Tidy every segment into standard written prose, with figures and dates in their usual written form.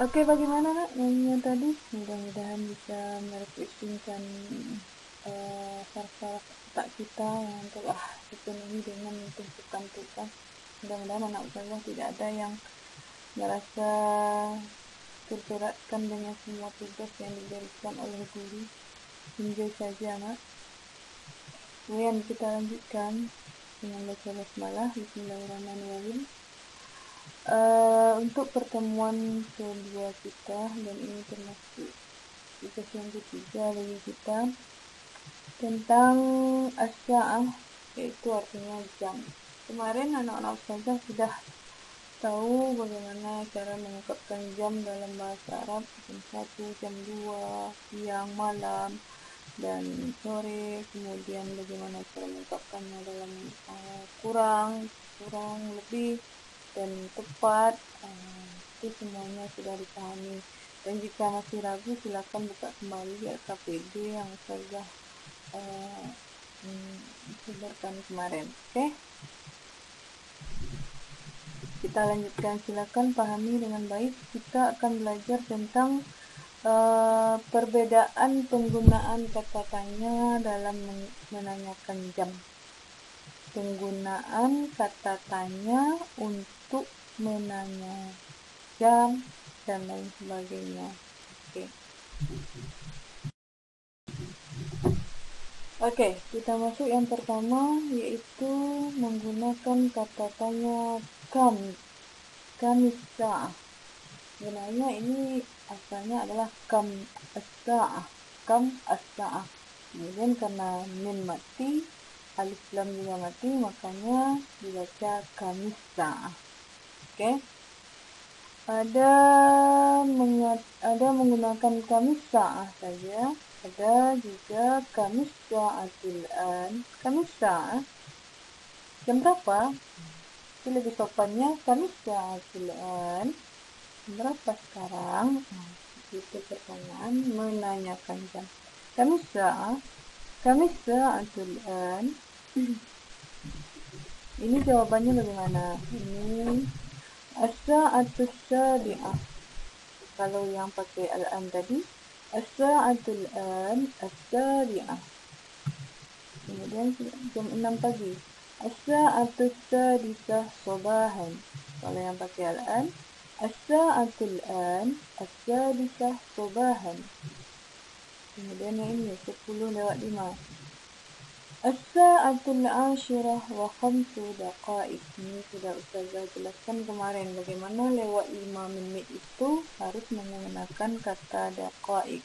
Oke, bagaimana nak nyanyinya tadi? Mudah-mudahan bisa merefleksikan saraf-saraf otak kita yang telah dipenuhi dengan tumpukan-tumpukan. Mudah-mudahan anak saya tidak ada yang merasa terberatkan dengan semua tugas yang diberikan oleh guru. Enjoy saja, nak. Kemudian kita lanjutkan dengan baca basmalah. Bismillahirrahmanirrahim. Untuk pertemuan kedua kita, dan ini termasuk tugas yang ketiga bagi kita, tentang as-sa'ah, yaitu artinya jam. Kemarin anak-anak ustazah sudah tahu bagaimana cara mengungkapkan jam dalam bahasa Arab, jam 1, jam 2, siang, malam, dan sore. Kemudian bagaimana cara mengungkapkannya dalam kurang, lebih, dan tepat. Itu semuanya sudah dipahami. Dan jika masih ragu, silakan buka kembali KPD yang saya sebarkan kemarin. Oke? Kita lanjutkan, silakan pahami dengan baik. Kita akan belajar tentang perbedaan penggunaan kata tanya dalam menanyakan jam. Penggunaan kata tanya untuk menanya jam dan lain sebagainya. Oke, kita masuk yang pertama, yaitu menggunakan kata tanya kam as-sa'ah. Sebenarnya ini asalnya adalah kam as-sa'ah. Kemudian karena mim mati, alif lam juga mati, makanya dibaca kamis sa'ah. Oke. Ada menggunakan kamis sa'ah saja, ada juga kamis sa'atul an. Kamis sa'ah jam berapa? Itu lebih sopannya kamis sa'atul an. Berapa sekarang? Itu pertanyaan menanyakan jam. Kamis sa'atul an. Ini jawabannya bagaimana? Ini as-sa'atus sabi'ah. Kalau yang pakai al-an tadi, as-sa'atul an as-sabi'ah. Kemudian jam 6 pagi, as-sa'atus sadisah sabahan. Kalau yang pakai al-an, as-sa'atul an as-sadisah sabahan. Kemudian yang ini 10:05, as-sa'atul 'ashirah wa 5 daqa'iq. Ini sudah ustazah jelaskan kemarin bagaimana lewat 5 menit itu harus menggunakan kata daqa'iq.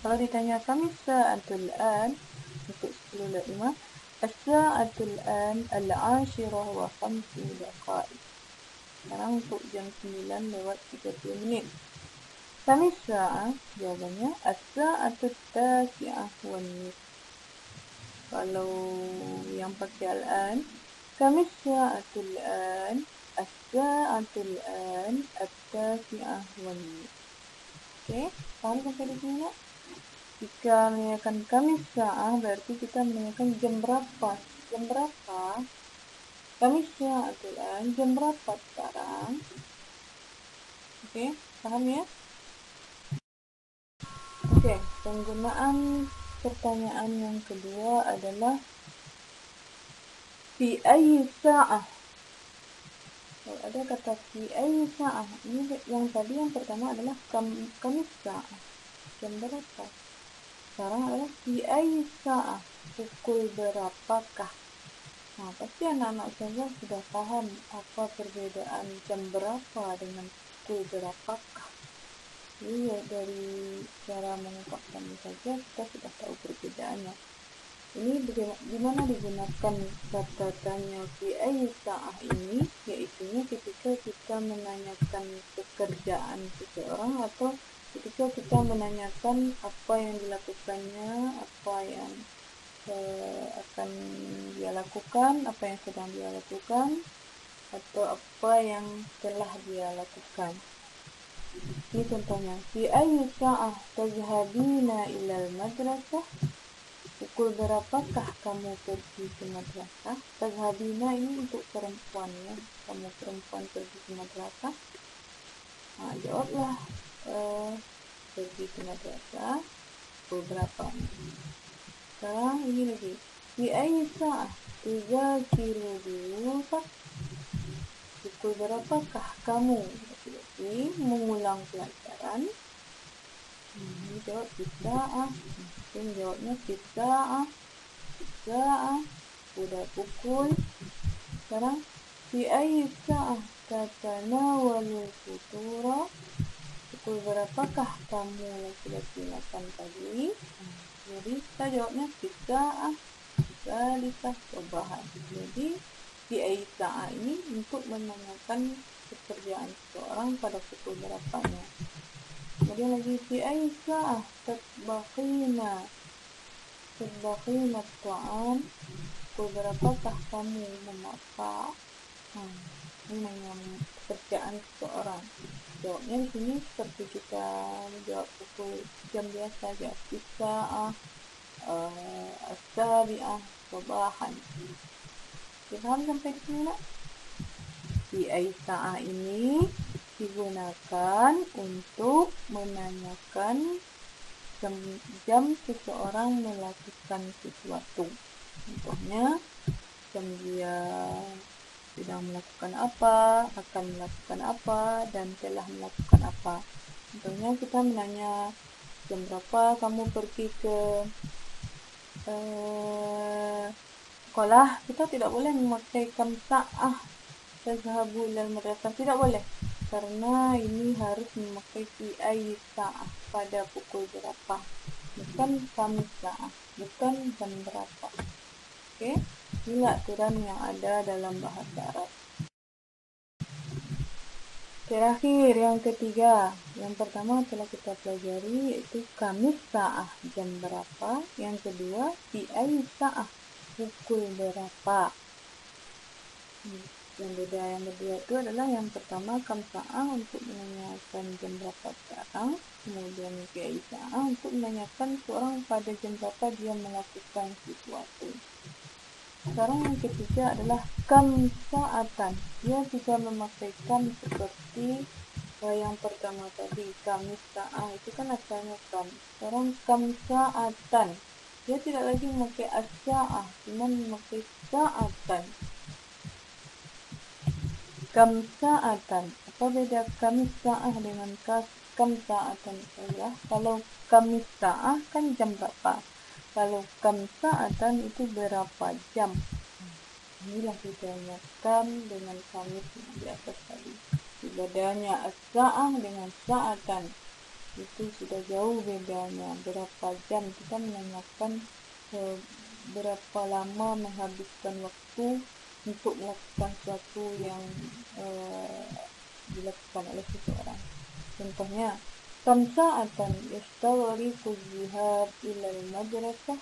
Kalau ditanya kami sa'atul an untuk 10:05, as-sa'atul an al-'ashirah wa 5 daqa'iq. Sekarang untuk jam 9:30 menit. Kami sa'ah, jawabannya as-sa'atut tasi'ah wan nisf. Kalau yang pakai al-an, kami sa'atul an as-sa'atul an at-tasi'ah wan nisf. Oke, paham sampai di sini? Jika menanyakan kami sa'ah berarti kita menanyakan jam berapa. Jam berapa? Kami sa'atul an, jam berapa sekarang? Oke, paham ya? Oke, penggunaan pertanyaan yang kedua adalah fi ayyi sa'ah. Kalau ada kata fi ayyi sa'ah, ini yang tadi yang pertama adalah kamis sa'ah. Jam berapa? Sekarang adalah fi ayyi sa'ah. Pukul berapakah? Nah, pasti anak-anak saya sudah paham apa perbedaan jam berapa dengan pukul berapakah. Jadi dari cara mengungkapkannya saja kita sudah tahu perbedaannya. Ini bagaimana digunakan kata tanya fi ayyi sa'ah ini, yaitu ketika kita menanyakan pekerjaan seseorang atau ketika kita menanyakan apa yang dilakukannya, apa yang akan dia lakukan, apa yang sedang dia lakukan, atau apa yang telah dia lakukan. Ini contohnya, fi ayyi sa'ah tazhabina ilal madrasah. Pukul berapakah kamu pergi ke madrasah? Tazhabina ini untuk perempuan ya. Kamu perempuan pergi ke madrasah. Jawablah. Pergi ke madrasah pukul berapa? Sekarang ini lagi. Di ayyi sa'ah tuzakiru durusak? Pukul berapakah kamu berarti mengulang pelajaran? Ini jawab bisa'ah. Mungkin jawabnya bisa'ah. Udah pukul. Sekarang di ayyi sa'ah tatanawalu futura? Pukul berapakah kamu laki-laki makan pagi? Jadi kita jawabnya bisa'ah salisah sobahan. Jadi di ayyi sa'ah ini untuk menanyakan pekerjaan seseorang pada pukul berapanya. Kemudian lagi di ayyi sa'ah tatbakhina ta'am? Pukul berapakah kamu memasak? Ini namanya pekerjaan seseorang. Jawabnya di sini seperti kita menjawab pukul jam biasa, jawab bisa'ah as-sabi'ah sobahan. Paham sampai di sini nak? Di ayyi sa'ah ini digunakan untuk menanyakan jam seseorang melakukan sesuatu. Contohnya, jam dia sedang melakukan apa, akan melakukan apa, dan telah melakukan apa. Contohnya kita menanya jam berapa kamu pergi ke sekolah. Kita tidak boleh memakai kam sa'ah tazhabu ilal madrasah, tidak boleh, karena ini harus memakai fi ayyi sa'ah, pada pukul berapa, bukan kam sa'ah, bukan jam berapa. Oke, inilah aturan yang ada dalam bahasa Arab. Terakhir, yang ketiga. Yang pertama telah kita pelajari, yaitu kamis sa'ah, jam berapa. Yang kedua, fi ayyi sa'ah, pukul berapa. Yang beda yang kedua itu adalah yang pertama kam sa'ah untuk menanyakan jam berapa sekarang, kemudian fi ayyi sa'ah untuk menanyakan seorang pada jam berapa dia melakukan sesuatu. Sekarang yang ketiga adalah kam sa'atan. Dia juga memakai kam seperti yang pertama tadi, kamis sa'ah itu kan asalnya kam. Sekarang kam sa'atan, dia tidak lagi memakai as-sa'ah, cuma memakai sa'atan. Kam sa'atan. Apa beda kamis sa'ah dengan kam sa'atan? Kalau kamis sa'ah kan jam berapa? Kalau kam sa'atan itu berapa jam? Inilah bedanya kam dengan kamis yang di atas tadi. Bedanya as-sa'ah dengan sa'atan itu sudah jauh bedanya. Berapa jam? Kita menanyakan berapa lama menghabiskan waktu untuk melakukan sesuatu yang dilakukan oleh seseorang. Contohnya, kam sa'atan yastaghriqu dhahab ila al-madrasah?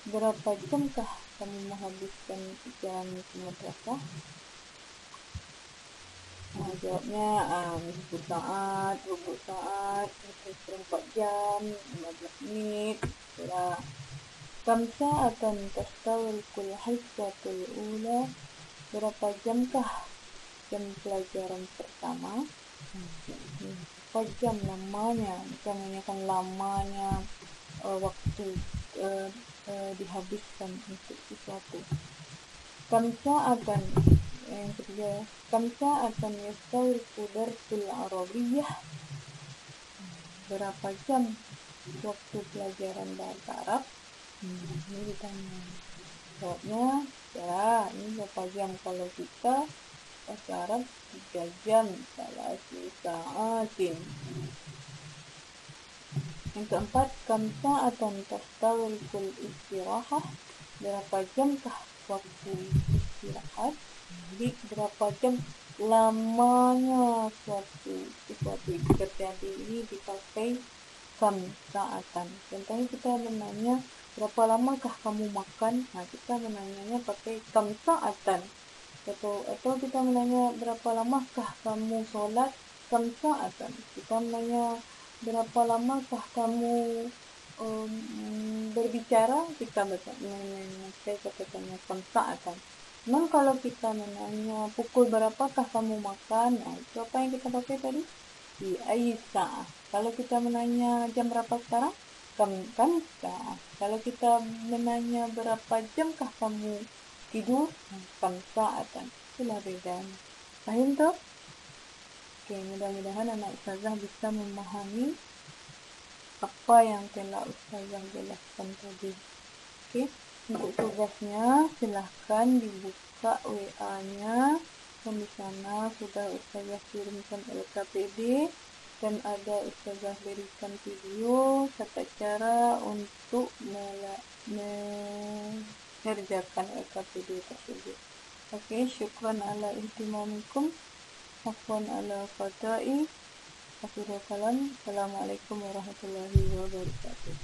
Berapa jamkah kamu menghabiskan perjalanan ke madrasah? Jawabnya 10 saat, 20 saat, 4 jam, 15 menit. Kam sa'atan tastaghriqul hissatul ula? Berapa jamkah jam pelajaran pertama? Berapa jam lamanya? Kita menanyakan lamanya waktu dihabiskan untuk sesuatu. Kam sa'atan, yang ketiga, kam sa'atan yastaghriqu darsul arabiyyah? Berapa jam waktu pelajaran bahasa Arab? Ini ditanya. Jawabnya, ya, ini berapa jam? Kalau kita bahasa Arab 3 jam, salah sa'atin. Yang keempat, kam sa'atan tastaghriqul istirahah? Berapa jamkah waktu istirahat? Jadi berapa jam lamanya sesuatu terjadi, ini dipakai kam sa'atan. Contohnya kita menanya berapa lamakah kamu makan? Kita menanyanya pakai kam sa'atan. Atau kita menanya berapa lamakah kamu solat? Kam sa'atan. Kita menanya berapa lamakah kamu berbicara? Kita memakai kata-kata kam sa'atan. Memang kalau kita menanya pukul berapakah kamu makan? Itu apa yang kita pakai tadi? Fi ayyi sa'ah. Kalau kita menanya jam berapa sekarang, kam sa'ah. Kalau kita menanya berapa jamkah kamu tidur, kam sa'atan. Itulah bedanya. Paham tuh? Oke, mudah-mudahan anak ustazah bisa memahami apa yang telah ustazah jelaskan tadi. Oke, untuk tugasnya silahkan dibuka WA-nya, dan di sana sudah ustazah kirimkan LKPD dan ada ustazah berikan video tata cara untuk mengerjakan LKPD tersebut. Oke, syukran ala ihtimamikum, afwan ala qada'i. Akhirul kalam, assalamualaikum warahmatullahi wabarakatuh.